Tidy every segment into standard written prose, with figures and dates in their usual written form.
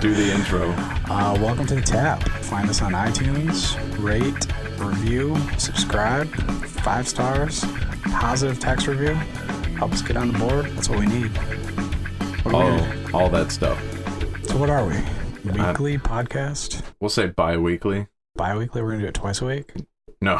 Do the intro. Welcome to the Tap. Find us on iTunes. Rate, review, subscribe. 5 stars. Positive text review. Help us get on the board. That's what we need. All that stuff. So what are we? Weekly podcast? We'll say bi-weekly. Bi-weekly? We're going to do it twice a week? No.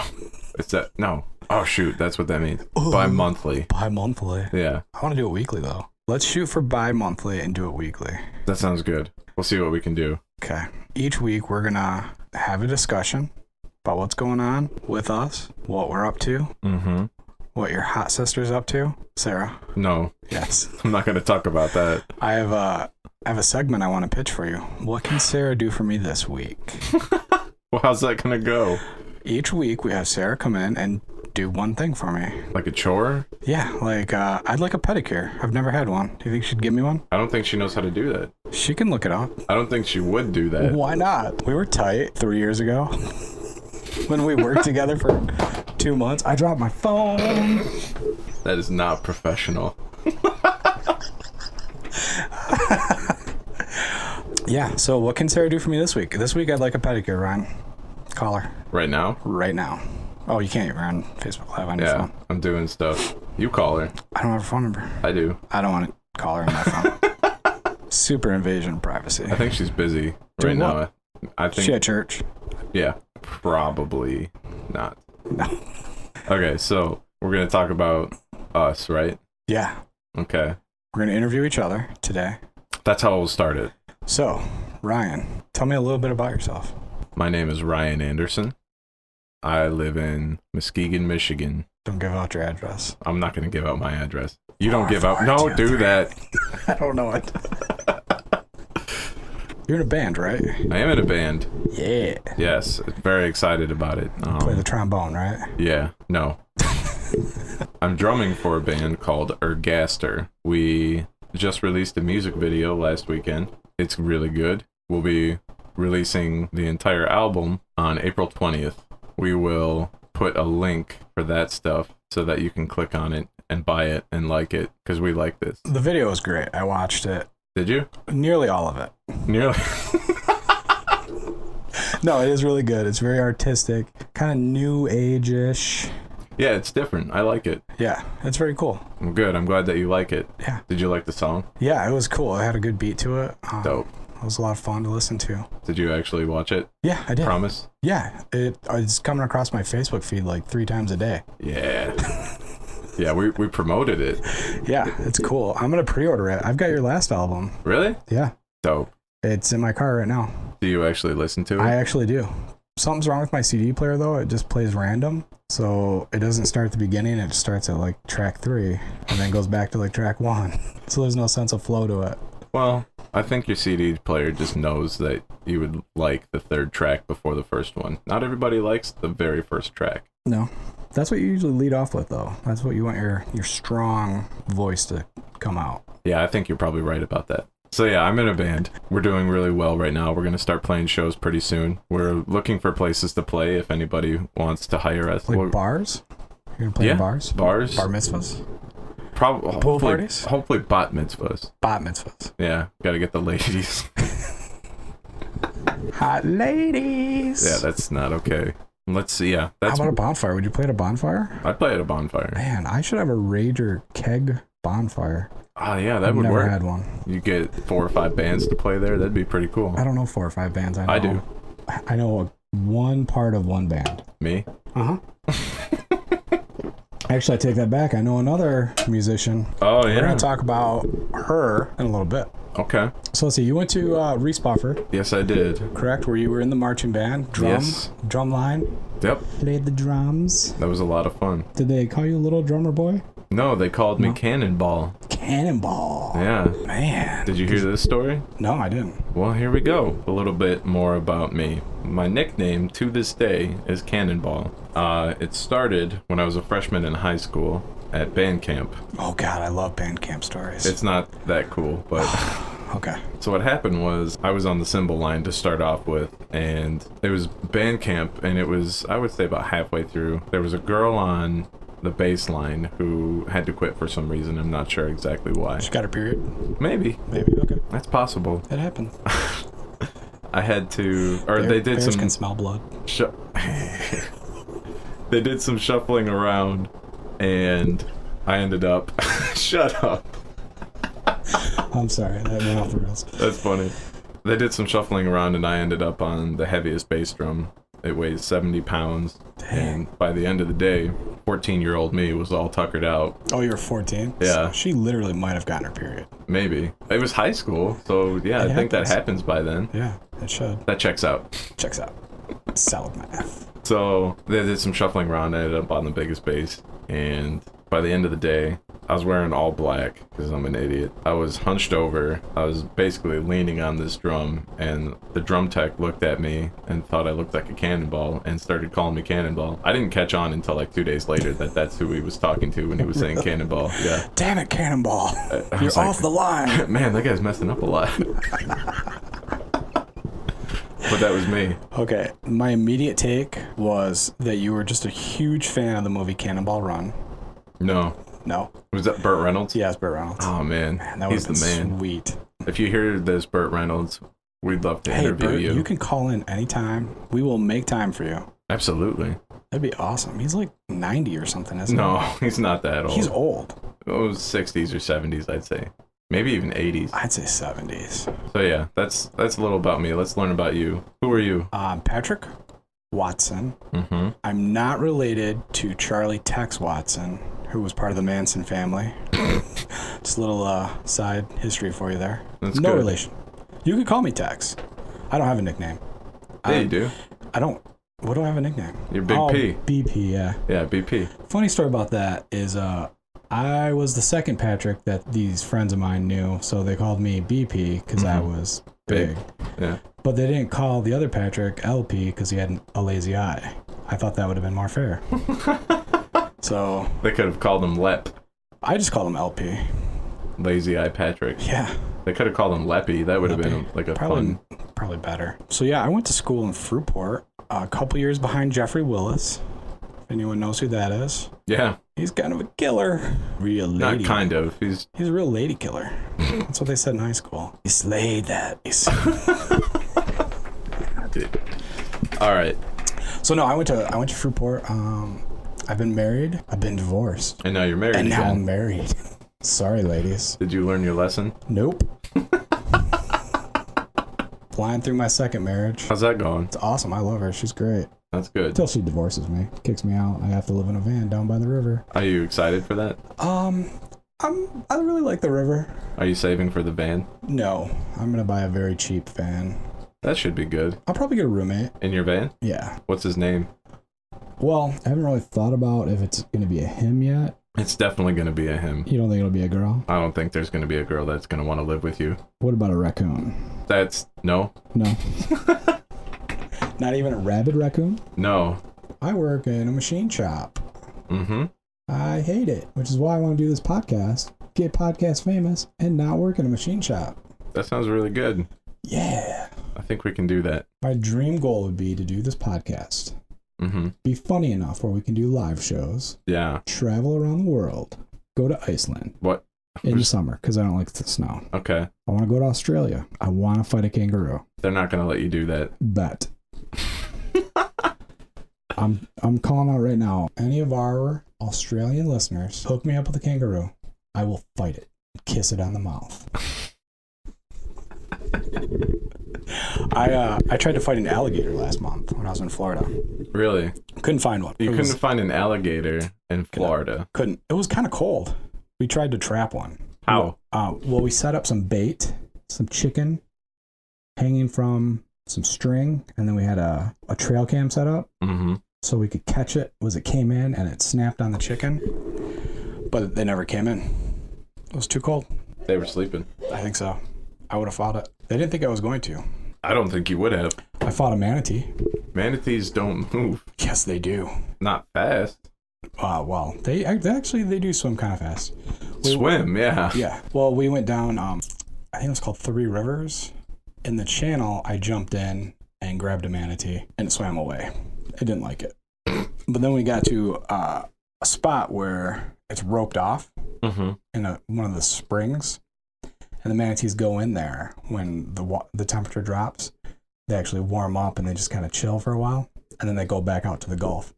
It's that. No. Oh, shoot. That's what that means. Bi-monthly. Bi-monthly. Yeah. I want to do it weekly, though. Let's shoot for bi-monthly and do it weekly. That sounds good. We'll see what we can do. Okay. Each week, we're going to have a discussion about what's going on with us, what we're up to, what your hot sister's up to. Sarah? No. Yes. I'm not going to talk about that. I have a segment I want to pitch for you. What can Sarah do for me this week? Well, how's that going to go? Each week, we have Sarah come in and do one thing for me. Like a chore? Yeah, like I'd like a pedicure. I've never had one. Do you think she'd give me one? I don't think she knows how to do that. She can look it up. I don't think she would do that. Why not? We were tight 3 years ago when we worked together for 2 months. I dropped my phone. That is not professional. Yeah, so what can Sarah do for me this week? This week I'd like a pedicure, Ryan. Call her. Right now? Right now. Oh, you can't. You're on Facebook Live on your phone. Yeah, I'm doing stuff. You call her. I don't have her phone number. I do. I don't want to call her on my phone. Super invasion of privacy. I think she's busy Doing right what? now. I think She at church? Yeah, probably not. No. Okay, so we're going to talk about us, right? Yeah. Okay. We're going to interview each other today. That's how we'll start it. So, Ryan, tell me a little bit about yourself. My name is Ryan Anderson. I live in Muskegon, Michigan. Don't give out your address. I'm not going to give out my address. You don't give out. No, do that. I don't know it. You're in a band, right? I am in a band. Yeah. Yes, very excited about it. Play the trombone, right? Yeah, no. I'm drumming for a band called Ergaster. We just released a music video last weekend. It's really good. We'll be releasing the entire album on April 20th. We will put a link for that stuff so that you can click on it and buy it and like it, because we like this. The video was great. I watched it. Did you? Nearly all of it. Nearly. No, it is really good. It's very artistic, kind of new age-ish. Yeah, it's different. I like it. Yeah, it's very cool. I'm good. I'm glad that you like it. Yeah. Did you like the song? Yeah, it was cool. It had a good beat to it. Dope. It was a lot of fun to listen to. Did you actually watch it? Yeah, I did. Promise? Yeah, it's coming across my Facebook feed like 3 times a day. Yeah. Yeah, we promoted it. Yeah, it's cool. I'm going to pre-order it. I've got your last album. Really? Yeah. Dope. It's in my car right now. Do you actually listen to it? I actually do. Something's wrong with my CD player, though. It just plays random. So it doesn't start at the beginning. It starts at like track 3 and then goes back to like track 1. So there's no sense of flow to it. Well, I think your CD player just knows that you would like the 3rd track before the first one. Not everybody likes the very first track. No. That's what you usually lead off with, though. That's what you want your strong voice to come out. Yeah, I think you're probably right about that. So yeah, I'm in a band. We're doing really well right now. We're going to start playing shows pretty soon. We're looking for places to play if anybody wants to hire us. Like bars? You're going to play in bars? Bars. Bar mitzvahs? Probably. Pool parties? Hopefully bat mitzvahs. Bat mitzvahs. Yeah, got to get the ladies. Hot ladies! Yeah, that's not okay. Let's see, yeah. How about a bonfire? Would you play at a bonfire? I'd play at a bonfire. Man, I should have a Rager keg bonfire. Ah, yeah, that would I've work. never had one. You get 4 or 5 bands to play there. That'd be pretty cool. I don't know 4 or 5 bands. I do. I know one part of one band. Me? Uh-huh. Actually, I take that back. I know another musician. Oh, yeah. We're going to talk about her in a little bit. Okay. So let's see. You went to Reese Buffer. Yes, I did. Correct? Where you were in the marching band. Yes. Drum line. Yep. Played the drums. That was a lot of fun. Did they call you Little Drummer Boy? No, they called me Cannonball. Cannonball. Yeah. Man. Did you hear this story? No, I didn't. Well, here we go. A little bit more about me. My nickname to this day is Cannonball. It started when I was a freshman in high school at band camp. Oh, God, I love band camp stories. It's not that cool, but... Okay. So what happened was I was on the cymbal line to start off with, and it was band camp, and it was, I would say, about halfway through. There was a girl on the bass line who had to quit for some reason. I'm not sure exactly why. She got her period? Maybe. Maybe, okay. That's possible. It happens. I had to, or they did bears some. can smell blood. They did some shuffling around, and I ended up. Shut up. I'm sorry, that went off the rails. That's funny. They did some shuffling around, and I ended up on the heaviest bass drum. It weighs 70 pounds. Dang. And by the end of the day, 14-year-old me was all tuckered out. Oh, you were 14? Yeah. So she literally might have gotten her period. Maybe. It was high school, so yeah, I think that happens by then. Yeah, it should. That checks out. Checks out. Solid math. So they did some shuffling around. I ended up on the biggest bass, and by the end of the day, I was wearing all black because I'm an idiot. I was hunched over. I was basically leaning on this drum, and the drum tech looked at me and thought I looked like a cannonball and started calling me Cannonball. I didn't catch on until like 2 days later that that's who he was talking to when he was saying Cannonball. Yeah. Damn it, Cannonball. You're was like, off the line. Man, that guy's messing up a lot. But that was me. Okay, my immediate take was that you were just a huge fan of the movie Cannonball Run. No. No? Was that Burt Reynolds? Yeah, it's Burt Reynolds. Oh, man. That He's the man. Sweet. If you hear this, Burt Reynolds, we'd love to interview Burt, you. You can call in anytime. We will make time for you. Absolutely. That'd be awesome. He's like 90 or something, isn't he? No, he's not that old. He's old. It was 60s or 70s, I'd say. Maybe even 80s. I'd say 70s. So yeah, that's a little about me. Let's learn about you. Who are you? Patrick Watson. Mm-hmm. I'm not related to Charlie Tex Watson, who was part of the Manson family. Just a little side history for you there. That's no good. relation. You can call me Tex. I don't have a nickname. Yeah, you do. I don't. What do I have a nickname? You're Big P. BP, yeah. Yeah, BP. Funny story about that is I was the second Patrick that these friends of mine knew, so they called me BP because I was big. Yeah. But they didn't call the other Patrick LP because he had a lazy eye. I thought that would have been more fair. So They could have called him Lep. I just called him LP. Lazy Eye Patrick. Yeah. They could have called him Leppy. That would have been like a fun. Probably better. So yeah, I went to school in Fruitport, a couple years behind Jeffrey Willis. If anyone knows who that is. Yeah. He's kind of a killer. Real lady. Not kind of. He's a real lady killer. That's what they said in high school. He slayed that. All right. So no, I went to Fruitport. I've been married. I've been divorced. And now you're married And again. now I'm married. Sorry, ladies. Did you learn your lesson? Nope. Flying through my second marriage. How's that going? It's awesome. I love her. She's great. That's good. Until she divorces me, kicks me out. I have to live in a van down by the river. Are you excited for that? I really like the river. Are you saving for the van? No, I'm gonna buy a very cheap van. That should be good. I'll probably get a roommate. In your van? Yeah. What's his name? Well, I haven't really thought about if it's gonna be a him yet. It's definitely going to be a him. You don't think it'll be a girl? I don't think there's going to be a girl that's going to want to live with you. What about a raccoon? That's... No. No. Not even a rabid raccoon? No. I work in a machine shop. Mm-hmm. I hate it, which is why I want to do this podcast. Get podcast famous and not work in a machine shop. That sounds really good. Yeah. I think we can do that. My dream goal would be to do this podcast. Mm-hmm. Be funny enough where we can do live shows. Yeah. Travel around the world. Go to Iceland. What? In the summer, because I don't like the snow. Okay. I want to go to Australia. I want to fight a kangaroo. They're not going to let you do that. Bet. I'm calling out right now. Any of our Australian listeners, hook me up with a kangaroo. I will fight it. Kiss it on the mouth. I tried to fight an alligator last month when I was in Florida. Really? Couldn't find one. You couldn't find an alligator in Florida? Couldn't. It was kind of cold. We tried to trap one. How? Well, we set up some bait, some chicken hanging from some string, and then we had a trail cam set up so we could catch it as it came in, and it snapped on the chicken. But they never came in. It was too cold. They were sleeping. I think so. I would have fought it. They didn't think I was going to. I don't think you would have. I fought a manatee. Manatees don't move. Yes, they do. Not fast. Well, they do swim kind of fast. Swim, yeah. Yeah. Well, we went down, I think it was called Three Rivers. In the channel, I jumped in and grabbed a manatee, and it swam away. I didn't like it. But then we got to a spot where it's roped off in one of the springs, and the manatees go in there when the temperature drops. They actually warm up and they just kind of chill for a while, and then they go back out to the Gulf.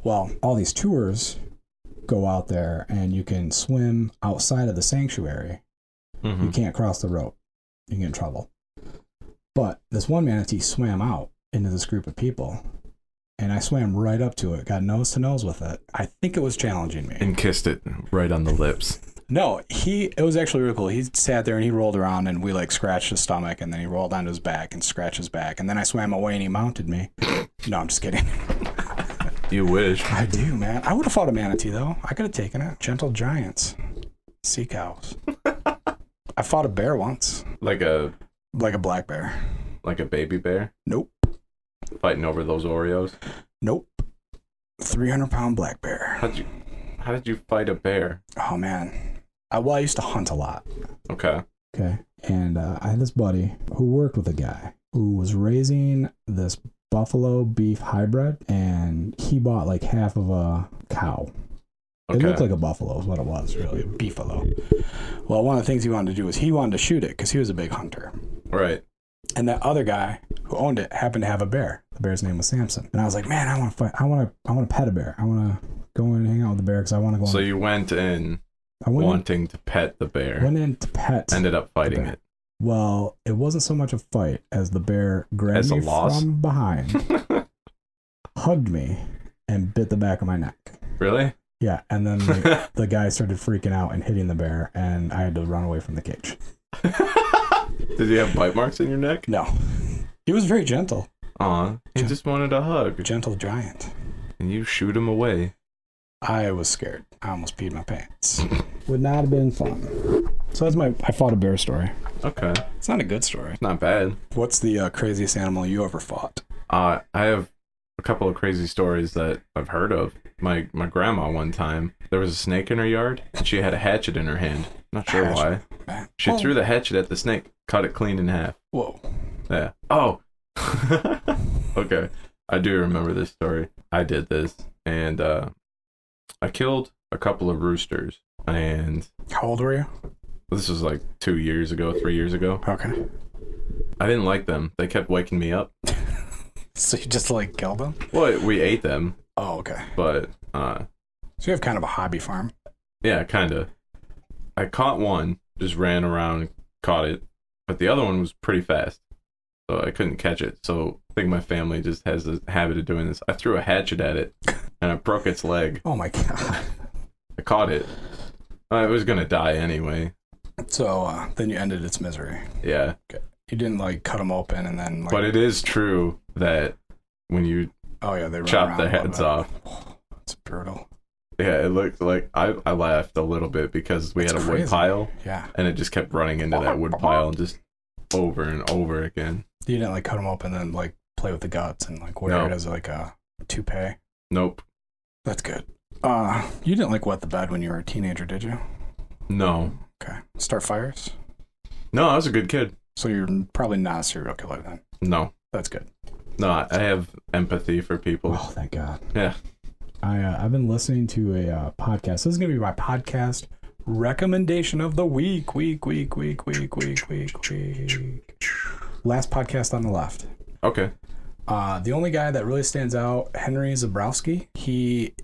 Well, all these tours go out there, and you can swim outside of the sanctuary. Mm-hmm. You can't cross the rope. You can get in trouble. But this one manatee swam out into this group of people, and I swam right up to it, got nose to nose with it. I think it was challenging me. And kissed it right on the lips. No, it was actually really cool. He sat there and he rolled around, and we like scratched his stomach, and then he rolled onto his back and scratched his back, and then I swam away and he mounted me. No, I'm just kidding. You wish. I do, man. I would have fought a manatee though. I could have taken it. Gentle giants, sea cows. I fought a bear once. Like a black bear. Like a baby bear? Nope. Fighting over those Oreos? Nope. 300-pound black bear. How did you fight a bear? Oh man. I used to hunt a lot. Okay. And I had this buddy who worked with a guy who was raising this buffalo beef hybrid, and he bought like half of a cow. Okay. It looked like a buffalo is what it was, really. A beefalo. Well, one of the things he wanted to do was he wanted to shoot it because he was a big hunter. Right. And that other guy who owned it happened to have a bear. The bear's name was Samson. And I was like, man, I want to fight. I want to pet a bear. I want to go in and hang out with the bear because I want to go. So you went in wanting to pet the bear. Went in to pet. Ended up fighting it. Well, it wasn't so much a fight as the bear grabbed me from behind, hugged me, and bit the back of my neck. Really? Yeah, and then the guy started freaking out and hitting the bear, and I had to run away from the cage. Did he have bite marks in your neck? No. He was very gentle. Aw, he just wanted a hug. Gentle giant. And you shoot him away. I was scared. I almost peed my pants. Would not have been fun. So that's I fought a bear story. Okay. It's not a good story. Not bad. What's the craziest animal you ever fought? I have a couple of crazy stories that I've heard of. My grandma one time, there was a snake in her yard, and she had a hatchet in her hand. Not sure why. She threw the hatchet at the snake, cut it clean in half. Whoa. Yeah. Oh. Okay. I do remember this story. I did this, and I killed a couple of roosters. And how old were you? This was like 2 years ago, 3 years ago. Okay. I didn't like them. They kept waking me up. So you just like killed them? Well, we ate them. Oh, okay. But so you have kind of a hobby farm. Yeah, kind of. I caught one, just ran around and caught it, but the other one was pretty fast, so I couldn't catch it. So I think my family just has the habit of doing this. I threw a hatchet at it, and I broke its leg. Oh my god. I caught it. It was gonna die anyway. So then you ended its misery. Yeah. Okay. You didn't like cut them open and then. But it is true that when you they chop the heads off. It's brutal. Yeah, it looked like I laughed a little bit because we had a wood pile. Yeah. And it just kept running into that wood pile and just over and over again. You didn't like cut them open and then like play with the guts and like wear it as like a toupee? Nope. That's good. You didn't like wet the bed when you were a teenager, did you? No. Okay. Start fires? No, I was a good kid. So you're probably not a serial killer then? No. That's good. No, I have empathy for people. Oh, thank God. Yeah. I've been listening to a podcast. This is going to be my podcast recommendation of the week. Last podcast on the left. Okay. The only guy that really stands out, Henry Zabrowski. He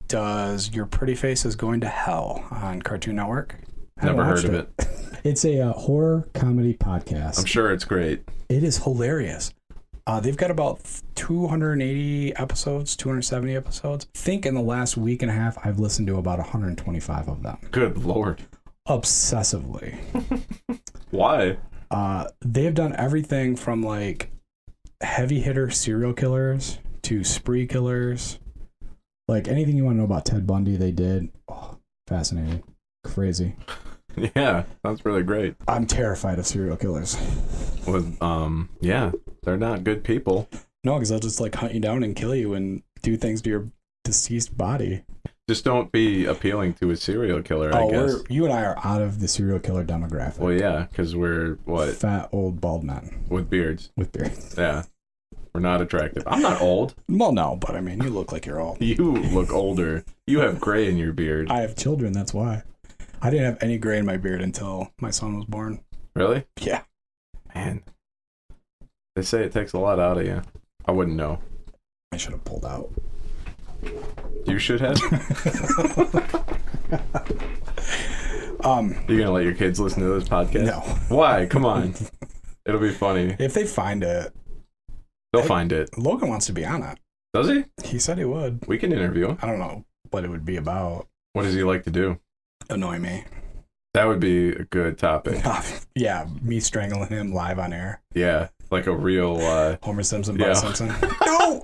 does Your Pretty Face is Going to Hell on Cartoon Network. Never heard of it. It's a horror comedy podcast. I'm sure it's great. It is hilarious. They've got about 280 episodes, 270 episodes. I think in the last week and a half, I've listened to about 125 of them. Good Lord. Obsessively. Why? They've done everything from like heavy hitter serial killers to spree killers. Like anything you want to know about Ted Bundy, they did. Oh, fascinating. Crazy. Yeah, that's really great. I'm terrified of serial killers. Yeah, they're not good people. No, because they'll just like hunt you down and kill you and do things to your deceased body. Just don't be appealing to a serial killer, I guess. You and I are out of the serial killer demographic. Well, yeah, because we're, what? Fat, old, bald men. With beards. With beards. Yeah. We're not attractive. I'm not old. Well, no, but I mean, you look like you're old. You look older. You have gray in your beard. I have children, that's why. I didn't have any gray in my beard until my son was born. Really? Yeah. Man. They say it takes a lot out of you. I wouldn't know. I should have pulled out. You should have. You gonna let your kids listen to this podcast? No. Why? Come on. It'll be funny. If they find it, They'll find it. Logan wants to be on it. Does he? He said he would. We can interview him. I don't know what it would be about. What does he like to do? Annoy me. That would be a good topic. Yeah, me strangling him live on air. Yeah, like a real Homer Simpson, Bart Simpson. No.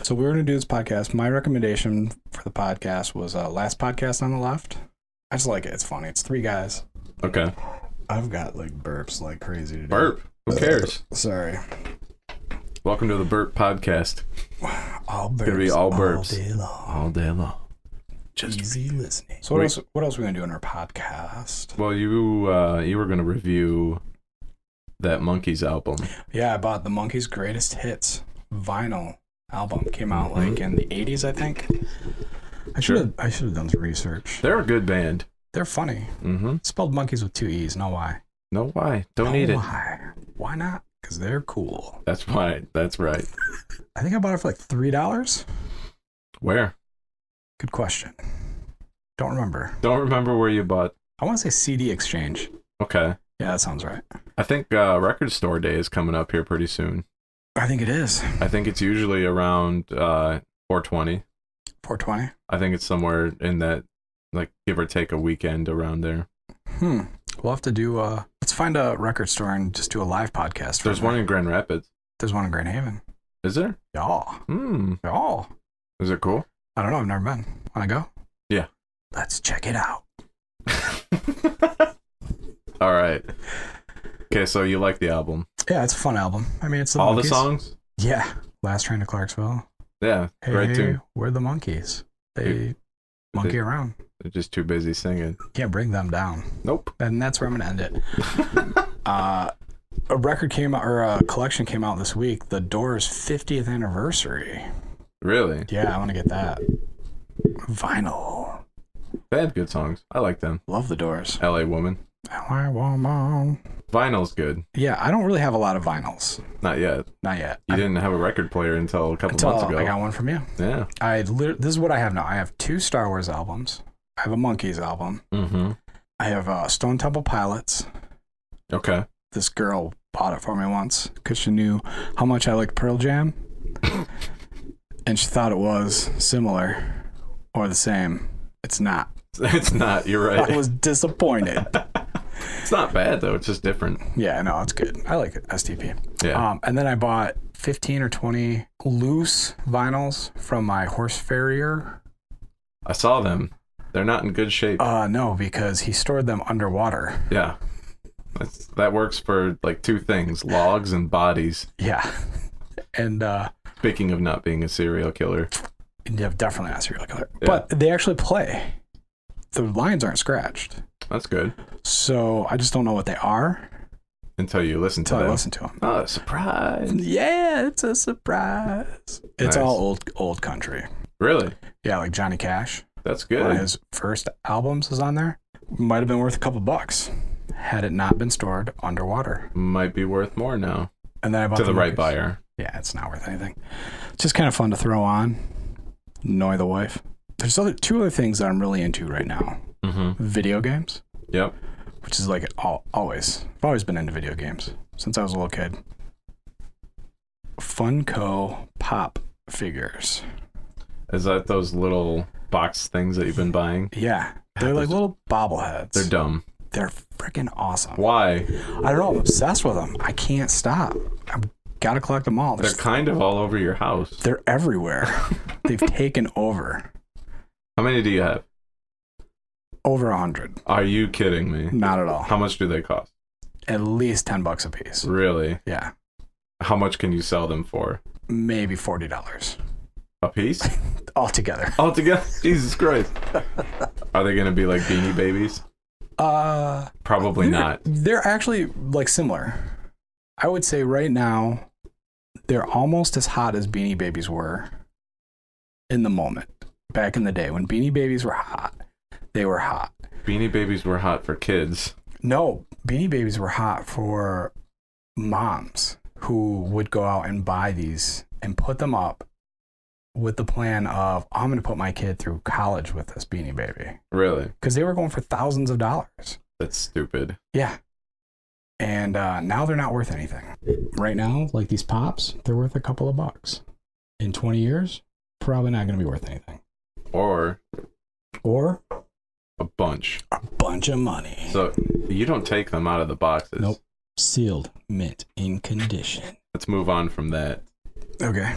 So we were going to do this podcast. My recommendation for the podcast was Last Podcast on the Left. I just like it. It's funny. It's 3 guys. Okay. I've got like burps like crazy today. Burp. Who cares? Sorry. Welcome to the Burp Podcast. All burps. Gonna be all burps. All day long. All day long. Just easy listening. So what else are we going to do in our podcast? Well, you were going to review that Monkeys album. Yeah, I bought the Monkeys' Greatest Hits vinyl album. Came out like in the 80s, I think. I should have done some research. They're a good band. They're funny. Mm-hmm. Spelled monkeys with 2 E's. No why. No why. Don't need it. Why not? Because they're cool. That's why. That's right. I think I bought it for like $3. Where? Good question. Don't remember. Don't remember where you bought. I want to say CD Exchange. Okay. Yeah, that sounds right. I think Record Store Day is coming up here pretty soon. I think it is. I think it's usually around 420. 420? I think it's somewhere in that, like, give or take a weekend around there. We'll have to do, let's find a record store and just do a live podcast. There's one in Grand Rapids. There's one in Grand Haven. Is there? Yeah. Yeah. Is it cool? I don't know. I've never been. Want to go? Yeah. Let's check it out. All right. Okay, so you like the album? Yeah, it's a fun album. I mean, it's the all Monkeys. the songs. Yeah, Last Train to Clarksville. Yeah, great tune. We're the Monkeys. They monkey around. They're just too busy singing. Can't bring them down. Nope. And that's where I'm gonna end it. A record came out, or a collection came out this week. The Doors' 50th anniversary. Really? Yeah, I want to get that. Vinyl. They had good songs. I like them. Love the Doors. LA Woman. LA Woman. Vinyl's good. Yeah, I don't really have a lot of vinyls. Not yet. Not yet. You didn't have a record player until a couple months ago. I got one from you. Yeah. This is what I have now. I have 2 Star Wars albums. I have a Monkeys album. Mm-hmm. I have Stone Temple Pilots. Okay. This girl bought it for me once because she knew how much I liked Pearl Jam. And she thought it was similar or the same. It's not. It's not. You're right. I was disappointed. It's not bad, though. It's just different. Yeah, no, it's good. I like it. STP. Yeah. And then I bought 15 or 20 loose vinyls from my horse farrier. I saw them. They're not in good shape. No, because he stored them underwater. Yeah. That works for like 2 things, logs and bodies. Yeah. And speaking of not being a serial killer. Yeah, definitely not a serial killer. Yeah. But they actually play. The lines aren't scratched. That's good. So I just don't know what they are. Until you listen to them. I listen to them. Oh, surprise. Yeah, it's a surprise. It's all old country. Really? Yeah, like Johnny Cash. That's good. One of his first albums is on there. Might have been worth a couple bucks had it not been stored underwater. Might be worth more now. And then I bought to the right buyer. Yeah, it's not worth anything. It's just kind of fun to throw on. Annoy the wife. There's 2 other things that I'm really into right now. Mm-hmm. Video games. Yep. Which is like always. I've always been into video games since I was a little kid. Funko Pop figures. Is that those little box things that you've been buying? Yeah. They're like little bobbleheads. They're dumb. They're freaking awesome. Why? I don't know. I'm obsessed with them. I can't stop. I've got to collect them all. They're kind of all over your house. They're everywhere. They've taken over. How many do you have? Over 100. Are you kidding me? Not at all. How much do they cost? At least $10 a piece. Really? Yeah. How much can you sell them for? Maybe $40. A piece? Altogether. Jesus Christ. Are they going to be like Beanie Babies? Probably not. They're actually like similar. I would say right now, they're almost as hot as Beanie Babies were in the moment. Back in the day when Beanie Babies were hot, they were hot. Beanie Babies were hot for kids. No, Beanie Babies were hot for moms who would go out and buy these and put them up with the plan of, I'm going to put my kid through college with this Beanie Baby. Really? Because they were going for thousands of dollars. That's stupid. Yeah. And now they're not worth anything. Right now, like these pops, they're worth a couple of bucks. In 20 years, probably not going to be worth anything. Or a bunch of money. So you don't take them out of the boxes. Nope. Sealed, mint in condition. Let's move on from that. Okay.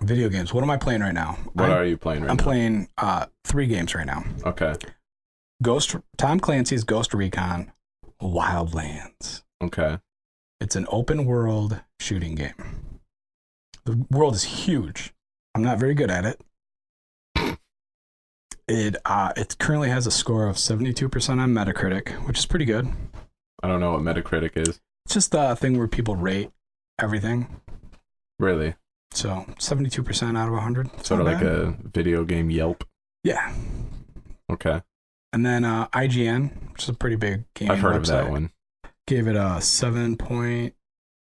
Video games. What am I playing right now? What are you playing right now? I'm playing 3 games right now. Okay. Tom Clancy's Ghost Recon Wildlands. Okay. It's an open world shooting game. The world is huge. I'm not very good at it. It currently has a score of 72% on Metacritic, which is pretty good. I don't know what Metacritic is. It's just a thing where people rate everything. Really? So 72% out of 100. Sort of like a video game Yelp. Yeah. Okay. And then IGN, which is a pretty big game. I've heard of that one. Gave it a 7.2,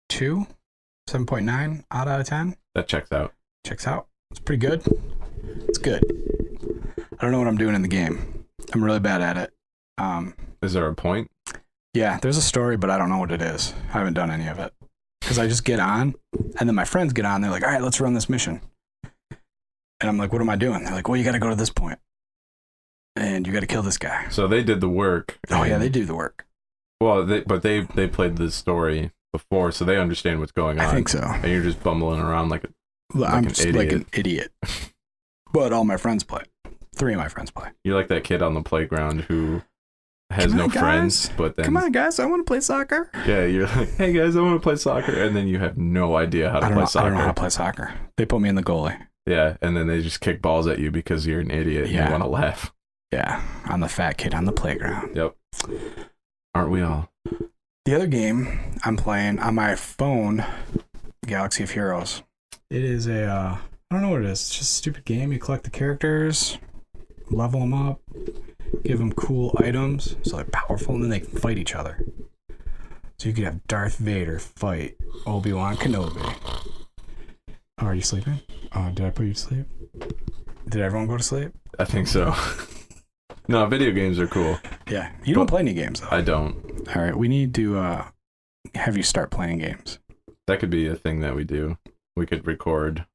7.9 out of 10. That checks out. Checks out. It's pretty good. It's good. I don't know what I'm doing in the game. I'm really bad at it. Is there a point? Yeah, there's a story, but I don't know what it is. I haven't done any of it. Because I just get on, and then my friends get on. They're like, all right, let's run this mission. And I'm like, what am I doing? They're like, well, you got to go to this point. And you got to kill this guy. So they did the work. Oh, yeah, they do the work. Well, they played the story before, so they understand what's going on. I think so. And you're just bumbling around like I'm just like an idiot. But all my friends play. 3 of my friends play. You're like that kid on the playground who has no friends, but then... Come on, guys, I want to play soccer. Yeah, you're like, hey, guys, I want to play soccer. And then you have no idea how to play soccer. I don't know how to play soccer. They put me in the goalie. Yeah, and then they just kick balls at you because you're an idiot and you want to laugh. Yeah, I'm the fat kid on the playground. Yep. Aren't we all? The other game I'm playing on my phone, Galaxy of Heroes. It is I don't know what it is. It's just a stupid game. You collect the characters, level them up, give them cool items so they're powerful, and then they can fight each other. So you could have Darth Vader fight Obi-Wan Kenobi. Oh, are you sleeping? Did I put you to sleep? Did everyone go to sleep? I think so. No, video games are cool. Yeah. You don't play any games, though. I don't. All right. We need to have you start playing games. That could be a thing that we do. We could record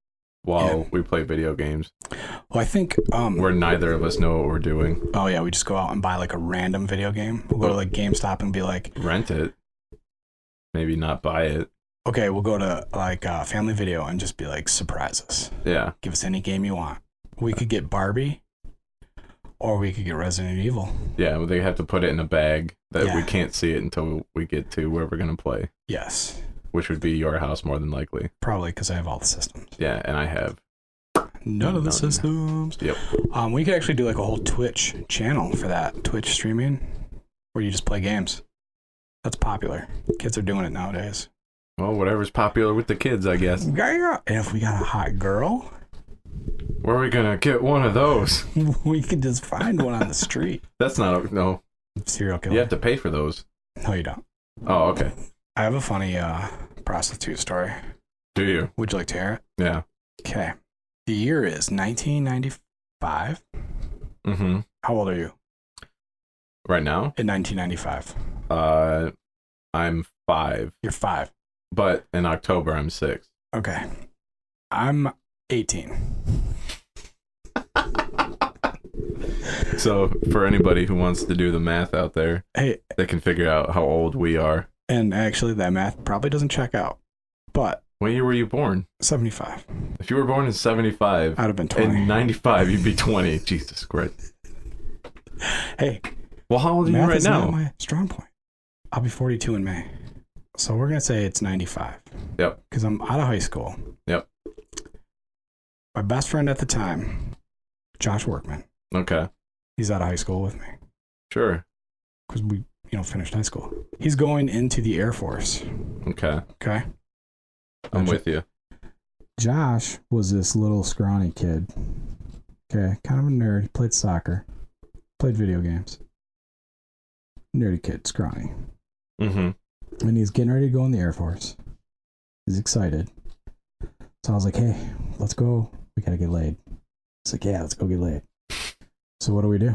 while we play video games. Well, I think... where neither of us know what we're doing. Oh, yeah. We just go out and buy like a random video game. We'll go to like GameStop and be like... Rent it. Maybe not buy it. Okay, we'll go to like Family Video and just be like, surprise us. Yeah. Give us any game you want. We could get Barbie. Or we could get Resident Evil. Yeah, well, they have to put it in a bag that we can't see it until we get to where we're going to play. Yes. Which would be your house more than likely. Probably because I have all the systems. Yeah, and I have none of the systems. Yep. We could actually do like a whole Twitch channel for that. Twitch streaming. Where you just play games. That's popular. Kids are doing it nowadays. Well, whatever's popular with the kids, I guess. And if we got a hot girl... Where are we going to get one of those? We could just find one on the street. That's not no. Serial killer. You have to pay for those. No, you don't. Oh, okay. I have a funny prostitute story. Do you? Would you like to hear it? Yeah. Okay. The year is 1995. Mm-hmm. How old are you? Right now? In 1995. I'm 5. You're 5. But in October, I'm 6. Okay. I'm 18. So for anybody who wants to do the math out there, hey, they can figure out how old we are. And actually, that math probably doesn't check out. But what year were you born? 75. If you were born in 75, I'd have been 20. In 95, you'd be 20. Jesus Christ. Hey. Well, how old are you right is now? Not my strong point. I'll be 42 in May. So we're going to say it's 95. Yep. Because I'm out of high school. Yep. My best friend at the time, Josh Workman. Okay. He's out of high school with me. Sure. Because we, finished high school. He's going into the Air Force. Okay. Okay. I'm with you. Josh was this little scrawny kid. Okay. Kind of a nerd. He played soccer. Played video games. Nerdy kid. Scrawny. Mm-hmm. And he's getting ready to go in the Air Force. He's excited. So I was like, hey, let's go. We got to get laid. He's like, yeah, let's go get laid. So what do?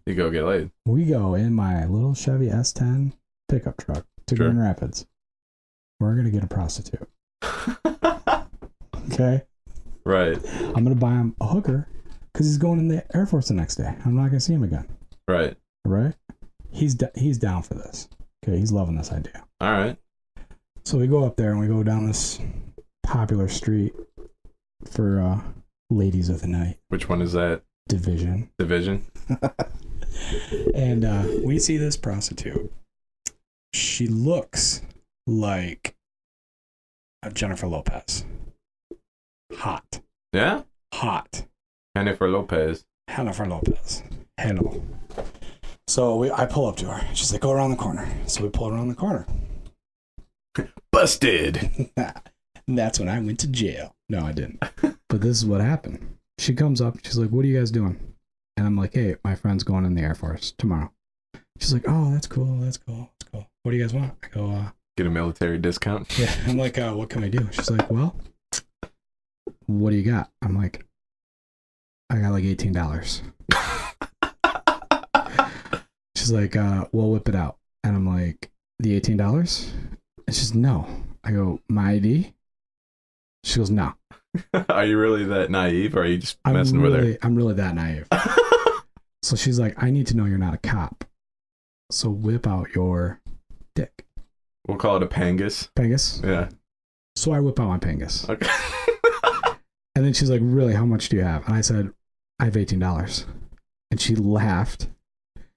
You go get laid. We go in my little Chevy S10 pickup truck to Grand Rapids. We're going to get a prostitute. Okay? Right. I'm going to buy him a hooker because he's going in the Air Force the next day. I'm not going to see him again. Right. Right? He's down for this. Okay, he's loving this idea. All right. So we go up there and we go down this popular street for ladies of the night. Which one is that? Division. And we see this prostitute. She looks like Jennifer Lopez. Hot. Yeah? Hot. Jennifer Lopez. Hello. So I pull up to her. She's like, go around the corner. So we pull around the corner. Busted. That's when I went to jail. No, I didn't. But this is what happened. She comes up. She's like, what are you guys doing? And I'm like, hey, my friend's going in the Air Force tomorrow. She's like, oh, that's cool. What do you guys want? I go, get a military discount. Yeah. I'm like, what can I do? She's like, well, what do you got? I'm like, I got like $18. She's like, we'll whip it out. And I'm like, the $18? And she's no. I go, my ID? She goes, no. Are you really that naive, or are you just messing with her? I'm really that naive. So she's like, I need to know you're not a cop. So whip out your dick. We'll call it a pangus. Pangus? Yeah. So I whip out my pangus. Okay. And then she's like, really, how much do you have? And I said, I have $18. And she laughed.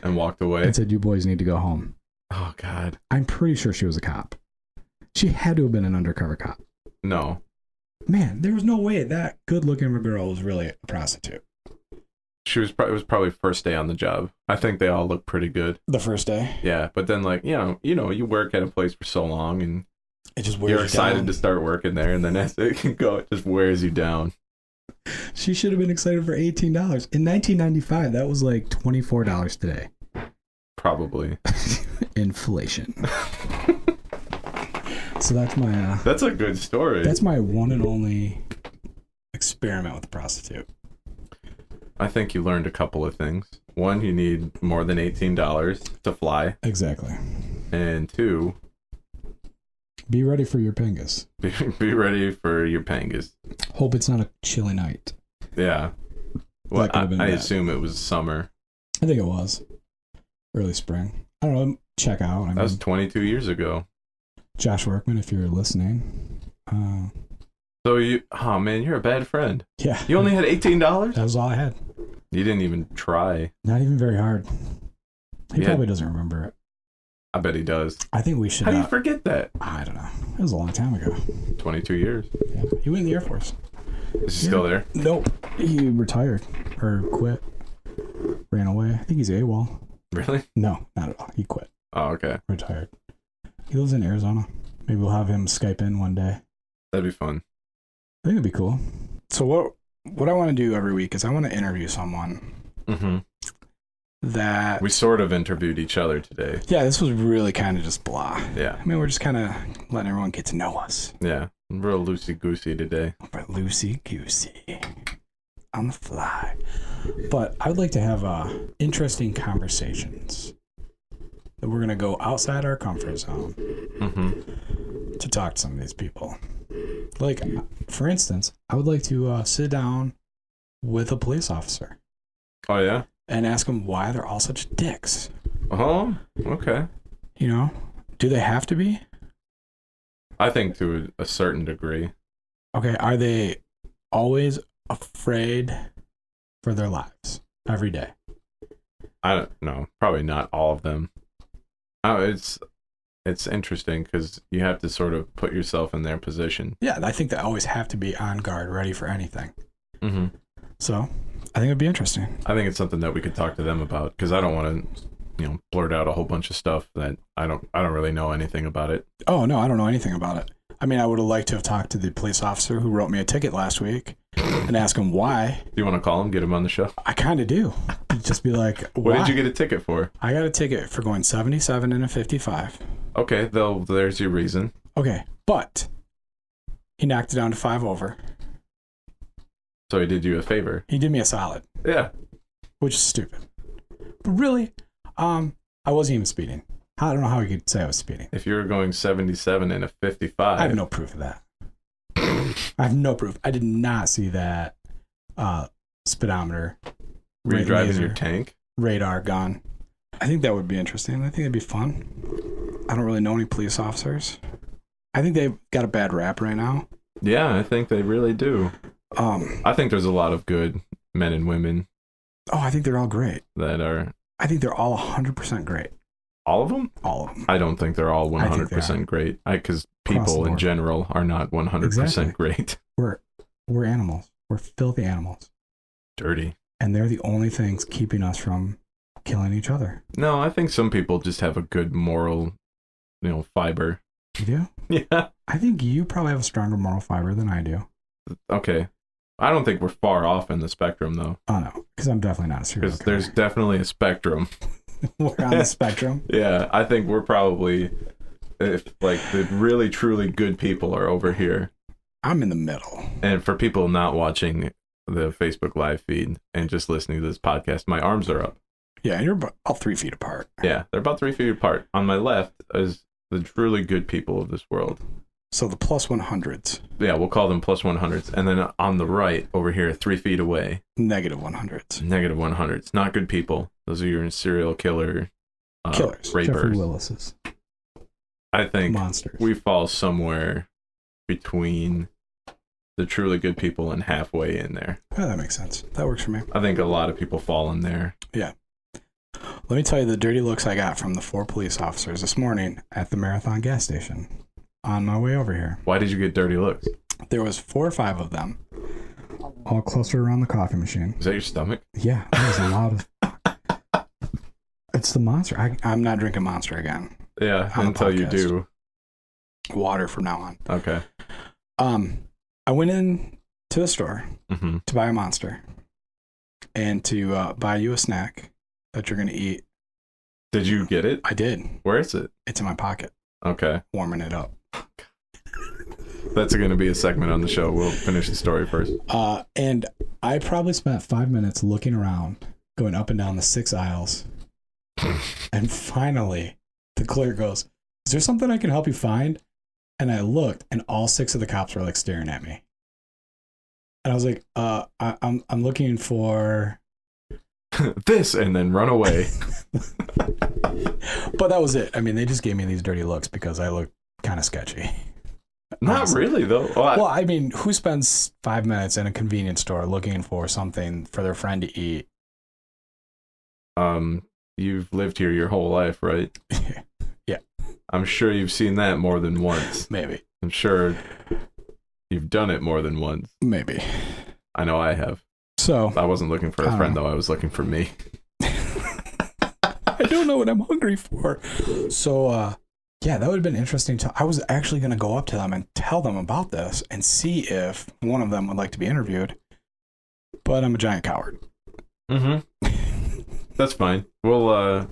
And walked away. And said, you boys need to go home. Oh, God. I'm pretty sure she was a cop. She had to have been an undercover cop. No. Man, there was no way that good-looking of a girl was really a prostitute. It was probably first day on the job. I think they all look pretty good. The first day? Yeah, but then you work at a place for so long and it just wears you're you excited down. To start working there, and then as it can go, it just wears you down. She should have been excited for $18. In 1995, that was like $24 today. Probably. Inflation. So that's my... that's a good story. That's my one and only experiment with a prostitute. I think you learned a couple of things. One, you need more than $18 to fly. Exactly. And two... be ready for your pangas. Be ready for your pangas. Hope it's not a chilly night. Yeah. Well, I assume it was summer. I think it was. Early spring. I don't know. Check out. That was 22 years ago. Josh Workman, if you're listening. So you're a bad friend. Yeah. You only had $18? That was all I had. You didn't even try. Not even very hard. He probably doesn't remember it. I bet he does. I think we should... How do you forget that? I don't know. It was a long time ago. 22 years. Yeah. He went in the Air Force. Is he still there? Nope. He retired. Or quit. Ran away. I think he's AWOL. Really? No, not at all. He quit. Oh, okay. Retired. He lives in Arizona. Maybe we'll have him Skype in one day. That'd be fun. I think it'd be cool. So what I want to do every week is I want to interview someone that... we sort of interviewed each other today. Yeah, this was really kind of just blah. Yeah. I mean, we're just kind of letting everyone get to know us. Yeah. Real loosey-goosey today. But loosey-goosey. On the fly. But I would like to have interesting conversations. That we're going to go outside our comfort zone to talk to some of these people. Like, for instance, I would like to sit down with a police officer. Oh, yeah? And ask them why they're all such dicks. Oh, okay. You know? Do they have to be? I think to a certain degree. Okay, are they always afraid for their lives every day? I don't know. Probably not all of them. Oh, it's interesting because you have to sort of put yourself in their position. Yeah, I think they always have to be on guard, ready for anything. Mm-hmm. So, I think it'd be interesting. I think it's something that we could talk to them about because I don't want to, blurt out a whole bunch of stuff that I don't really know anything about it. Oh no, I don't know anything about it. I mean, I would have liked to have talked to the police officer who wrote me a ticket last week and ask him why. Do you want to call him, get him on the show? I kind of do. Just be like, why? What did you get a ticket for? I got a ticket for going 77 in a 55. Okay, there's your reason. Okay, but he knocked it down to 5 over. So he did you a favor. He did me a solid. Yeah. Which is stupid. But really, I wasn't even speeding. I don't know how he could say I was speeding. If you were going 77 and a 55. I have no proof of that. I have no proof. I did not see that speedometer. Were you driving your tank? Radar gun. I think that would be interesting. I think it'd be fun. I don't really know any police officers. I think they've got a bad rap right now. Yeah, I think they really do. I think there's a lot of good men and women. Oh, I think they're all great. I think they're all 100% great. All of them? All of them. I don't think they're all 100% great. Because people in general are not 100% great. We're animals. We're filthy animals. Dirty. And they're the only things keeping us from killing each other. No, I think some people just have a good moral, fiber. You do? Yeah. I think you probably have a stronger moral fiber than I do. Okay. I don't think we're far off in the spectrum, though. Oh, no. Because I'm definitely not a serial killer. Because there's definitely a spectrum. We're on the spectrum? Yeah. I think we're probably, if the really, truly good people are over here. I'm in the middle. And for people not watching the Facebook live feed and just listening to this podcast, my arms are up. Yeah, and you're about 3 feet apart. Yeah, they're about 3 feet apart. On my left is the truly good people of this world. So the plus 100s. Yeah, we'll call them plus 100s. And then on the right, over here, 3 feet away. Negative 100s. Negative 100s. Not good people. Those are your serial killers. Rapers. Jeffrey Willis's. I think monsters. We fall somewhere between the truly good people and halfway in there. Yeah, that makes sense. That works for me. I think a lot of people fall in there. Yeah. Let me tell you the dirty looks I got from the 4 police officers this morning at the Marathon gas station on my way over here. Why did you get dirty looks? There was 4 or 5 of them, all clustered around the coffee machine. Is that your stomach? Yeah, that was a lot of... It's the Monster. I'm not drinking Monster again. Yeah, until you do. Water from now on. Okay. I went in to the store to buy a Monster and to buy you a snack that you're going to eat. Did you get it? I did. Where is it? It's in my pocket. Okay. Warming it up. That's going to be a segment on the show. We'll finish the story first. And I probably spent 5 minutes looking around, going up and down the 6 aisles. And finally, the clerk goes, "Is there something I can help you find?" And I looked, and all 6 of the cops were staring at me. And I was like, I'm looking for this, and then run away. But that was it. I mean, they just gave me these dirty looks because I looked kind of sketchy. Not honestly. Really, though. Well, I mean, who spends 5 minutes in a convenience store looking for something for their friend to eat? You've lived here your whole life, right? Yeah. I'm sure you've seen that more than once. Maybe. I'm sure you've done it more than once. Maybe. I know I have. So I wasn't looking for a friend, though. I was looking for me. I don't know what I'm hungry for. So, yeah, that would have been interesting. I was actually going to go up to them and tell them about this and see if one of them would like to be interviewed. But I'm a giant coward. That's fine. Well,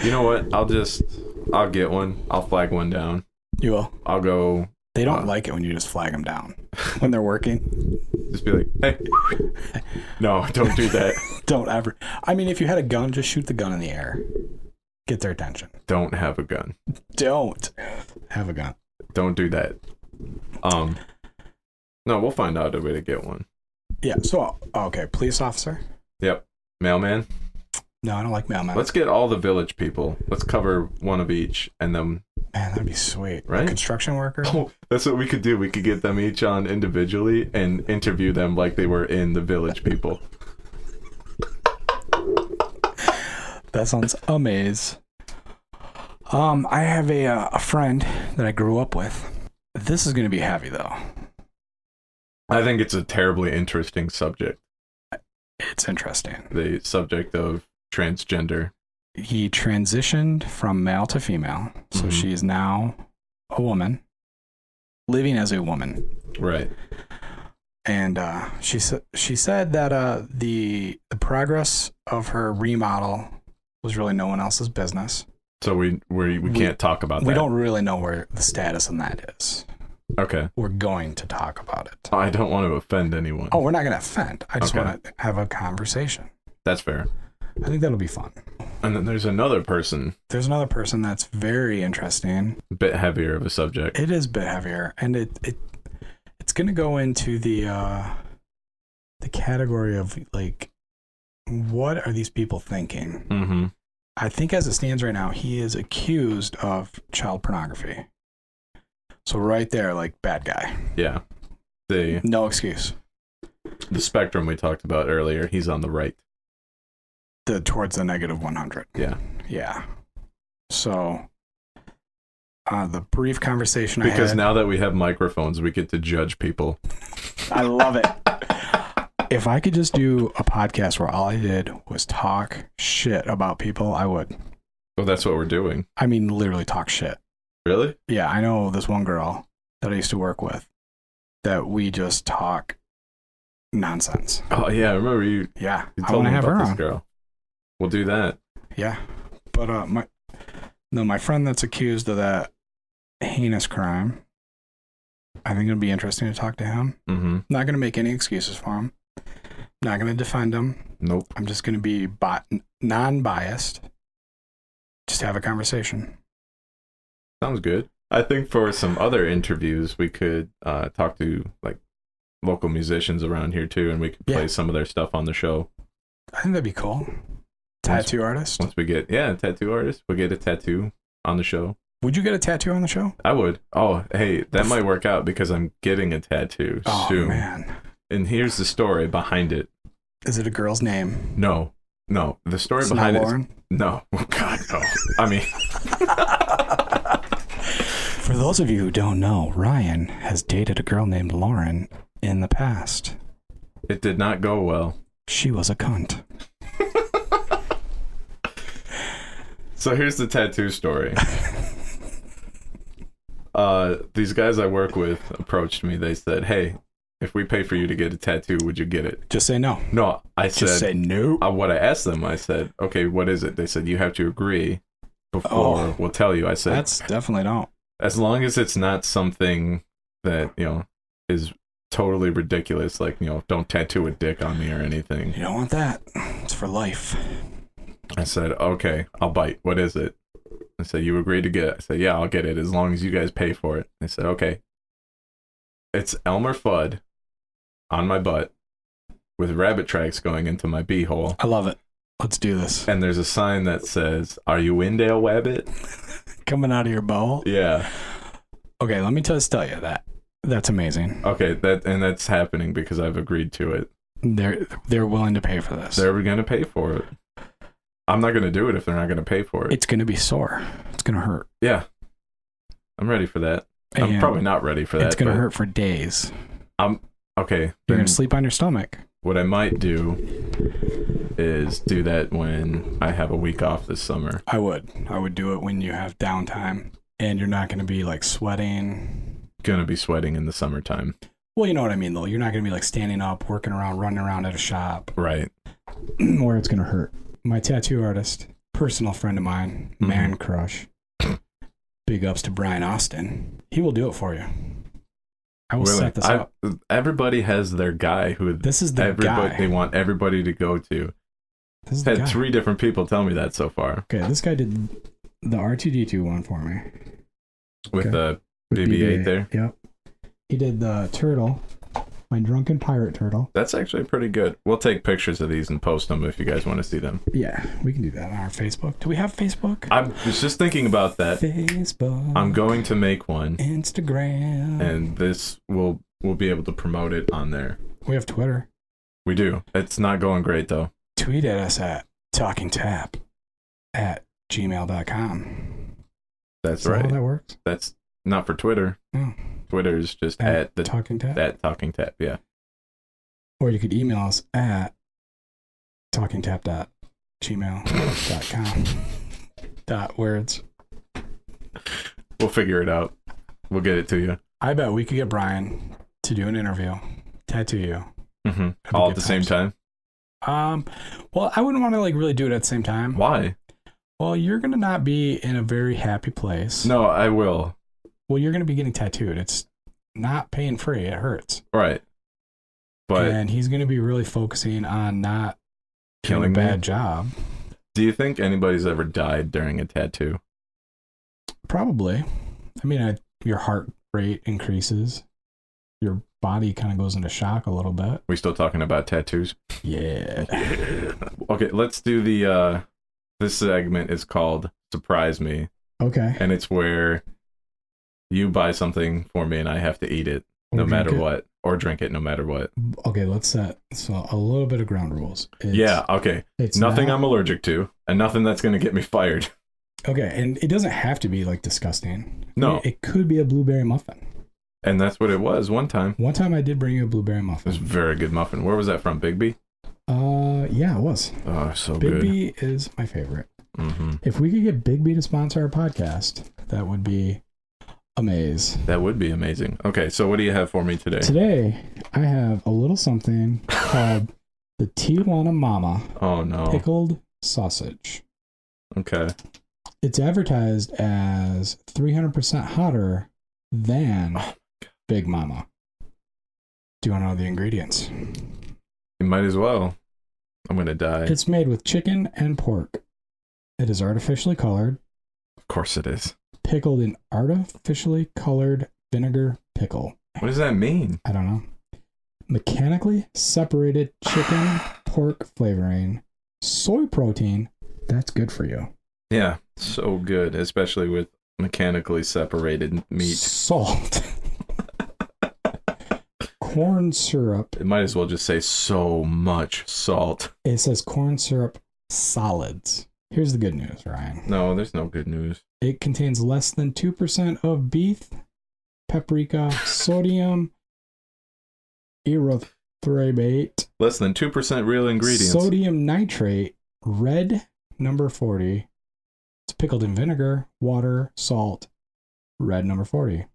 you know what? I'll get one. I'll flag one down. You will? I'll go. They don't like it when you just flag them down when they're working. Just be like, hey. No, don't do that. Don't ever. I mean, if you had a gun, just shoot the gun in the air. Get their attention. Don't have a gun. Don't have a gun. Don't do that. No, we'll find out a way to get one. Yeah, so, okay, police officer? Yep. Mailman? No, I don't like mailman. Let's get all the village people. Let's cover one of each, and then... Man, that'd be sweet. Right? A construction worker? Oh, that's what we could do. We could get them each on individually and interview them like they were in the village people. That sounds amazing. I have a friend that I grew up with. This is going to be heavy, though. I think it's a terribly interesting subject. It's interesting. The subject of transgender. He transitioned from male to female, so she is now a woman, living as a woman. Right. And she said that the progress of her remodel was really no one else's business. So we can't talk about that. We don't really know where the status on that is. Okay. We're going to talk about it. I don't want to offend anyone. Oh, we're not going to offend. I just want to have a conversation. That's fair. I think that'll be fun. And then there's another person. There's another person that's very interesting. A bit heavier of a subject. It is a bit heavier, and it's going to go into the category of like, what are these people thinking? Mm-hmm. I think as it stands right now, he is accused of child pornography. So right there, like, bad guy. Yeah. No excuse. The spectrum we talked about earlier, he's on the right. Towards the negative 100. Yeah. Yeah. So the brief conversation because now that we have microphones, we get to judge people. I love it. If I could just do a podcast where all I did was talk shit about people, I would. Well, that's what we're doing. I mean, literally talk shit. Really? Yeah, I know this one girl that I used to work with that we just talk nonsense. Oh, yeah. I remember you. Yeah. You told me about this girl. We'll do that. Yeah. But my friend that's accused of that heinous crime, I think it'll be interesting to talk to him. Mm-hmm. Not going to make any excuses for him. Not going to defend him. Nope. I'm just going to be non-biased. Just have a conversation. Sounds good. I think for some other interviews, we could talk to like local musicians around here too, and we could play some of their stuff on the show. I think that'd be cool. Tattoo artist. Once we get a tattoo artist, we'll get a tattoo on the show. Would you get a tattoo on the show? I would. Oh, hey, that might work out because I'm getting a tattoo soon. Oh man! And here's the story behind it. Is it a girl's name? No. The story behind it. Lauren? No. Oh God, no. I mean. For those of you who don't know, Ryan has dated a girl named Lauren in the past. It did not go well. She was a cunt. So here's the tattoo story. These guys I work with approached me. They said, "Hey, if we pay for you to get a tattoo, would you get it?" Just say no. No, I said. Just say no. What I asked them, I said, "Okay, what is it?" They said, "You have to agree before we'll tell you." I said, "That's definitely don't." As long as it's not something that, is totally ridiculous, like, don't tattoo a dick on me or anything. You don't want that. It's for life. I said, okay, I'll bite. What is it? I said, you agreed to get it? I said, yeah, I'll get it as long as you guys pay for it. They said, okay. It's Elmer Fudd on my butt with rabbit tracks going into my beehole. I love it. Let's do this. And there's a sign that says, "Are you in Dale Wabbit?" Coming out of your bowl? Yeah. Okay, let me just tell you that. That's amazing. Okay, that's happening because I've agreed to it. They're willing to pay for this. They're going to pay for it. I'm not going to do it if they're not going to pay for it. It's going to be sore. It's going to hurt. Yeah. I'm ready for that. I'm probably not ready for that. It's going to hurt for days. Okay. You're going to sleep on your stomach. What I might do is do that when I have a week off this summer. I would do it when you have downtime and you're not going to be like sweating. Going to be sweating in the summertime. Well, you know what I mean, though. You're not going to be like standing up, working around, running around at a shop. Right. Or it's going to hurt. My tattoo artist, personal friend of mine, man crush. Big ups to Brian Austin. He will do it for you. I will set this up. Everybody has their guy who this is the guy they want everybody to go to. This is I've had 3 different people tell me that so far. Okay, this guy did the R2D2 one for me. With the BB-8 there? Yep. He did the turtle, my drunken pirate turtle. That's actually pretty good. We'll take pictures of these and post them if you guys want to see them. Yeah, we can do that on our Facebook. Do we have Facebook? I was just thinking about that. Facebook. I'm going to make one. Instagram. And this we'll be able to promote it on there. We have Twitter. We do. It's not going great though. Tweet at us at talkingtap@gmail.com. That's right. How that works? That's not for Twitter. No. Twitter is just at the Talking Tap. At Talking Tap, yeah. Or you could email us at talkingtap.gmail.com. .words. We'll figure it out. We'll get it to you. I bet we could get Brian to do an interview, tattoo you. Mm-hmm. All at the same time? Well, I wouldn't want to like really do it at the same time. Why? Well, you're going to not be in a very happy place. No, I will. Well, you're going to be getting tattooed. It's not pain free. It hurts. Right. But and he's going to be really focusing on not killing doing a me. bad job. Do you think anybody's ever died during a tattoo? Probably. I mean, your heart rate increases. Your body kind of goes into shock a little bit. We still talking about tattoos? Yeah. Okay, let's do the this segment is called Surprise Me. Okay. And it's where you buy something for me and I have to eat it Or no matter drink it. what. Or drink it no matter what. Okay, let's set so a little bit of ground rules. Yeah, okay. It's nothing not, I'm allergic to and nothing that's going to get me fired. Okay, and it doesn't have to be like disgusting. No. It could be a blueberry muffin. And that's what it was one time. One time I did bring you a blueberry It muffin. was a very good muffin. Where was that from? Bigby? Yeah, it was. Oh, so good. Bigby is my favorite. Mm-hmm. If we could get Bigby to sponsor our podcast, that would be amazing. That would be amazing. Okay, so what do you have for me today? Today, I have a little something called the Tijuana Mama Oh, no. pickled sausage. Okay. It's advertised as 300% hotter than Big Mama. Do you want to know the ingredients? You might as well. I'm going to die. It's made with chicken and pork. It is artificially colored, Of course it is. pickled in artificially colored vinegar pickle. What does that mean? I don't know. Mechanically separated chicken, pork flavoring, soy protein. That's good for you. Yeah, so good, especially with mechanically separated meat. Salt. Corn syrup. It might as well just say so much salt. It says corn syrup solids. Here's the good news, Ryan. No, there's no good news. It contains less than 2% of beef, paprika, sodium, erythrobate, Less than 2% real ingredients. sodium nitrate, red number 40. It's pickled in vinegar, water, salt, red number 40.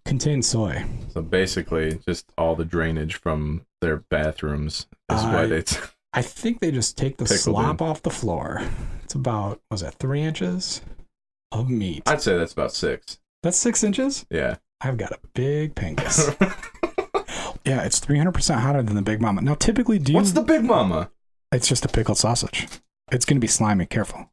Contains soy. So basically, just all the drainage from their bathrooms is what it's... I think they just take the Pickled slop in. off the floor. It's about, was that 3 inches of meat? I'd say that's about 6. That's 6 inches? Yeah. I've got a big pinkus. Yeah, it's 300% hotter than the Big Mama. Now, typically, do you... What's the Big Mama? It's just a pickled sausage. It's going to be slimy. Careful.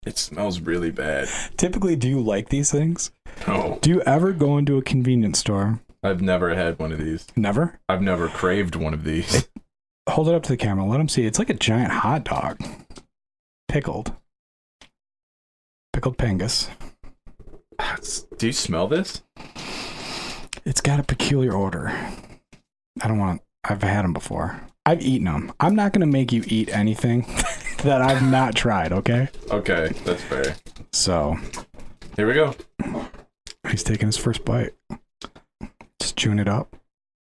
It smells really bad. Typically, do you like these things? No. Do you ever go into a convenience store? I've never had one of these. Never? I've never craved one of these. Hold it up to the camera. Let them see. It's like a giant hot dog. Pickled. Pickled pangus. Do you smell this? It's got a peculiar odor. I've had them before. I've eaten them. I'm not going to make you eat anything that I've not tried, okay? Okay, that's fair. So, Here we go. he's taking his first bite. Just chewing it up.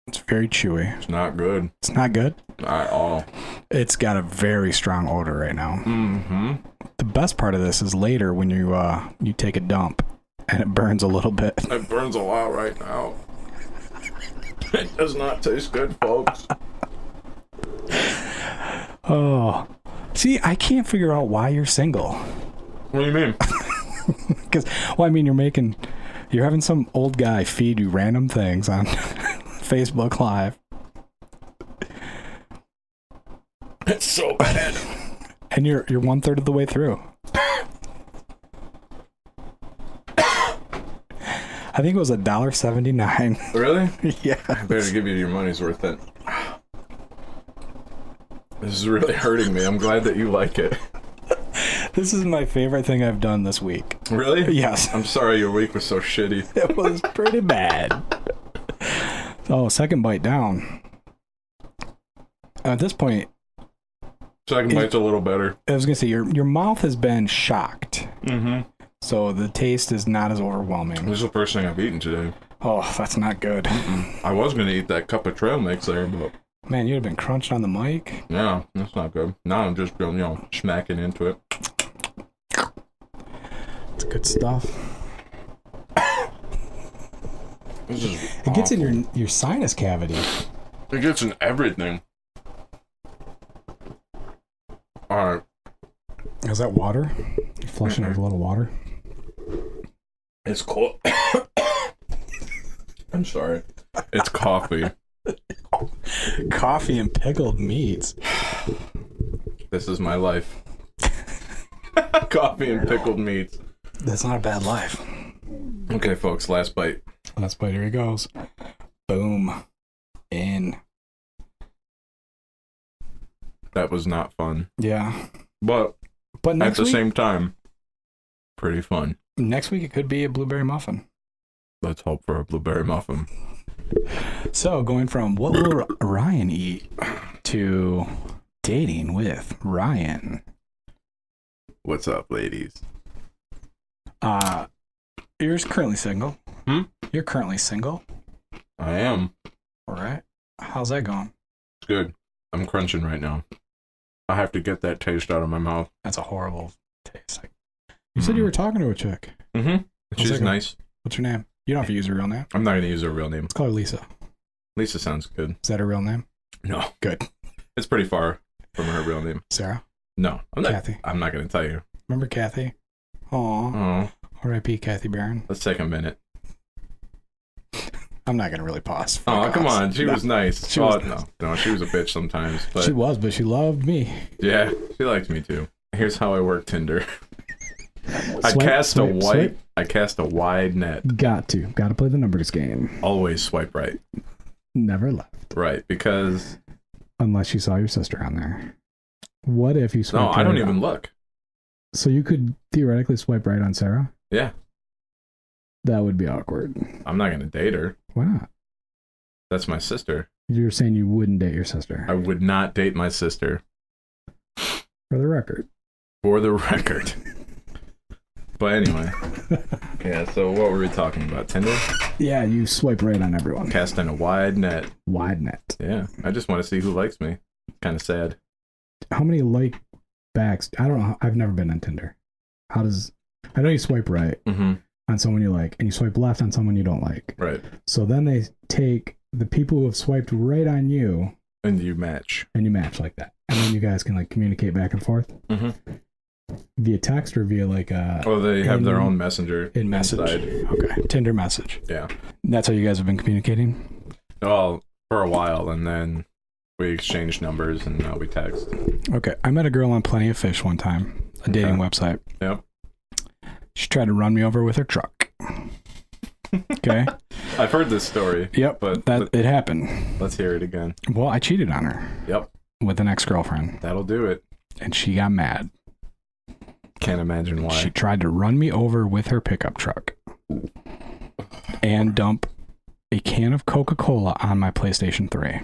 It's very chewy. It's not good. It's not good. Not at all. It's got a very strong odor right now. Mm-hmm. The best part of this is later when you take a dump and it burns a little bit. It burns a lot right now. It does not taste good, folks. Oh. See, I can't figure out why you're single. What do you mean? Because, well, I mean, you're having some old guy feed you random things on Facebook Live. It's so bad. And you're 1/3 of the way through. I think it was $1.79. Really? Yeah. I better give you your money's worth then. This is really hurting me. I'm glad that you like it. This is my favorite thing I've done this week. Really? Yes. I'm sorry your week was so shitty. It was pretty bad. Oh, second bite down. At this point, Second bite's a little better. I was going to say, your mouth has been shocked. Mm-hmm. So the taste is not as overwhelming. This is the first thing I've eaten today. Oh, that's not good. I was going to eat that cup of trail mix there, but Man, you'd have been crunched on the mic. yeah, that's not good. Now I'm just, smacking into it. It's good stuff. This is It gets awful. in your sinus cavity. It gets in everything. Alright, Is that water? You flushing with a little water? It's cold. I'm sorry. It's coffee. Coffee and pickled meats. This is my life. Coffee and pickled meats. That's not a bad life. Okay, folks, last bite. Last bite, here he goes. Boom. In. That was not fun. Yeah. But at the same time, pretty fun. Next week it could be a blueberry muffin. Let's hope for a blueberry muffin. So going from what will Ryan eat to dating with Ryan. What's up, ladies? You're currently single. You're currently single. I am. All right. How's that going? It's good. I'm crunching right now. I have to get that taste out of my mouth. That's a horrible taste. You said you were talking to a chick. Mm-hmm. She's nice. What's her name? You don't have to use her real name. I'm not going to use her real name. Let's call her Lisa. Lisa sounds good. Is that her real name? No. Good. It's pretty far from her real name. Sarah? No. Kathy? I'm not going to tell you. Remember Kathy? Aw. R.I.P. Kathy Barron. Let's take a minute. I'm not going to really pause. Oh, come on. She was nice. She was No, she was a bitch sometimes. But she was, but she loved me. Yeah, she liked me too. Here's how I work Tinder. I cast a wide net. Got to play the numbers game. Always swipe right. Never left. Right, because unless you saw your sister on there. What if you swipe? No, I don't even look. So you could theoretically swipe right on Sarah? Yeah. That would be awkward. I'm not going to date her. Why not? That's my sister. You're saying you wouldn't date your sister? I would not date my sister. For the record. For the record. But anyway. Yeah, so what were we talking about? Tinder? Yeah, you swipe right on everyone. Casting a wide net. Wide net. Yeah, I just want to see who likes me. Kind of sad. How many like backs? I don't know. I've never been on Tinder. I know you swipe right on someone you like, and you swipe left on someone you don't like. Right. So then they take the people who have swiped right on you. And you match. And you match like that. And then you guys can like communicate back and forth. Via text or via like they have their own messenger message. Okay. Tinder message. Yeah. That's how you guys have been communicating? Well, for a while, and then we exchanged numbers and now we text. Okay. I met a girl on Plenty of Fish one time, a dating website. Yep. She tried to run me over with her truck. Okay. I've heard this story. Yep. But it happened. Let's hear it again. Well, I cheated on her. Yep. With an ex-girlfriend. That'll do it. And she got mad. Can't imagine why. She tried to run me over with her pickup truck and dump a can of Coca-Cola on my PlayStation 3.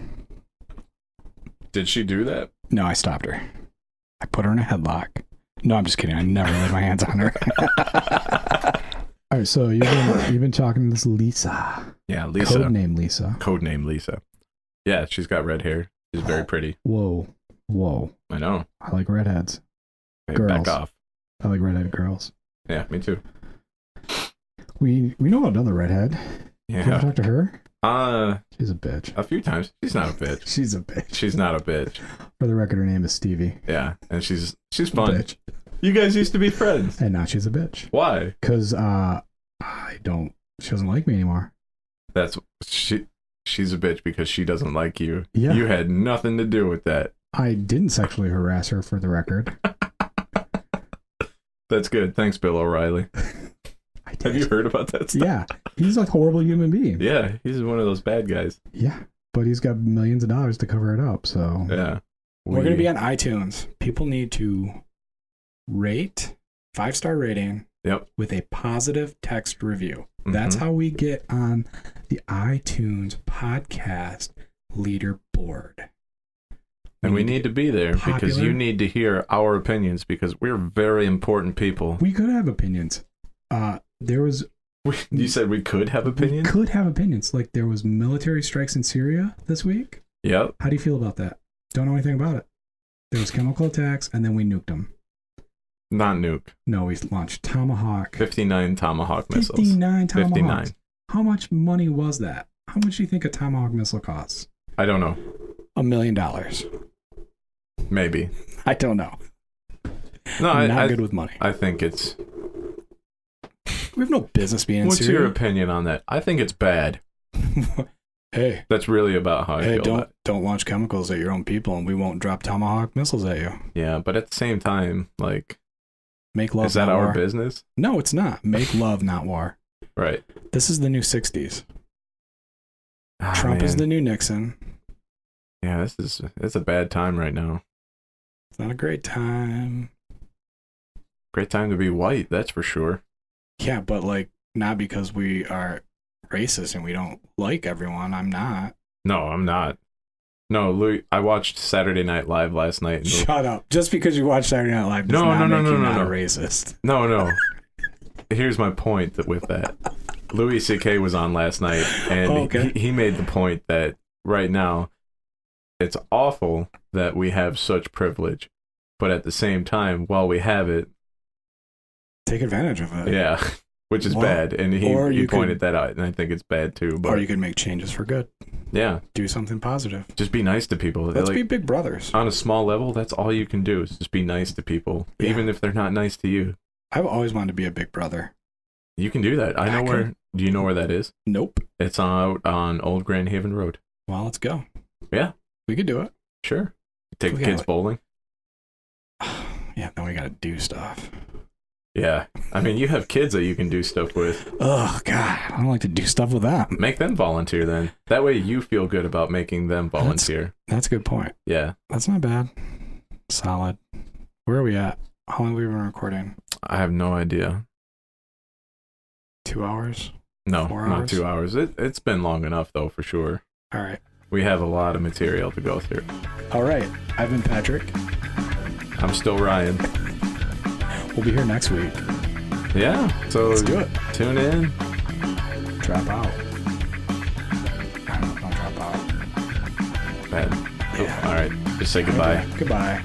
Did she do that? No, I stopped her. I put her in a headlock. No, I'm just kidding. I never laid my hands on her. All right, so you've been talking to this Lisa. Yeah, Lisa. Codename Lisa. Codename Lisa. Yeah, she's got red hair. She's very pretty. Whoa. I know. I like redheads. Okay, girls. back off. I like redhead girls. Yeah, me too. We know another redhead. Yeah. Did you ever talk to her? She's a bitch. A few times. She's not a bitch. She's a bitch. She's not a bitch. For the record, her name is Stevie. Yeah, and she's fun. Bitch. You guys used to be friends. And now she's a bitch. Why? Because she doesn't like me anymore. She's a bitch because she doesn't like you. Yeah. You had nothing to do with that. I didn't sexually harass her, for the record. That's good. Thanks, Bill O'Reilly. Have you heard about that stuff? Yeah. He's a horrible human being. Yeah, he's one of those bad guys. Yeah. But he's got millions of dollars to cover it up, so. Yeah. We're going to be on iTunes. People need to rate, 5-star rating. Yep. With a positive text review. That's how we get on the iTunes podcast leaderboard. And we need to be there because you need to hear our opinions because we're very important people. We could have opinions. You said we could have opinions? We could have opinions. Like there was military strikes in Syria this week. Yep. How do you feel about that? Don't know anything about it. There was chemical attacks and then we nuked them. Not nuke. No, we launched Tomahawk. 59 Tomahawk missiles. 59 Tomahawks. 59. How much money was that? How much do you think a Tomahawk missile costs? I don't know. $1 million. Maybe. I don't know. No, I'm not good with money. I think it's... We have no business being What's serious. your opinion on that? I think it's bad. Hey. That's really about how I feel. Don't launch chemicals at your own people and we won't drop Tomahawk missiles at you. Yeah, but at the same time, like... Make love, is that not our war. business? No, it's not. Make love, not war. Right. This is the new 60s. Ah, Trump is man. the new Nixon. Yeah, it's a bad time right now. It's not a great time. Great time to be white, that's for sure. Yeah, but like, not because we are racist and we don't like everyone. I'm not. No, I'm not. No, Louis, I watched Saturday Night Live last night. And Shut up. Just because you watch Saturday Night Live does not make you not a racist. No. Here's my point with that. Louis C.K. was on last night, and he made the point that right now it's awful that we have such privilege, but at the same time, while we have it, take advantage of it. Yeah, which is bad, and he pointed that out, and I think it's bad too. But, or you could make changes for good. Yeah. Do something positive. Just be nice to people. Let's be big brothers. On a small level, that's all you can do is just be nice to people, even if they're not nice to you. I've always wanted to be a big brother. You can do that. I know where. Do you know where that is? Nope. It's out on Old Grand Haven Road. Well, let's go. Yeah. We could do it. Sure. Take the kids bowling. Yeah, then we got to do stuff. Yeah. I mean, you have kids that you can do stuff with. Oh, God. I don't like to do stuff with that. Make them volunteer then. That way you feel good about making them volunteer. That's a good point. Yeah. That's not bad. Solid. Where are we at? How long have we been recording? I have no idea. 2 hours? No, 4 not hours? 2 hours. It's been long enough, though, for sure. All right. We have a lot of material to go through. All right. I've been Patrick. I'm still Ryan. We'll be here next week. Yeah. So let's do it. Tune in. Drop out. Don't drop out. Bad. Yeah. Oh, all right. Just say goodbye. Okay. Goodbye.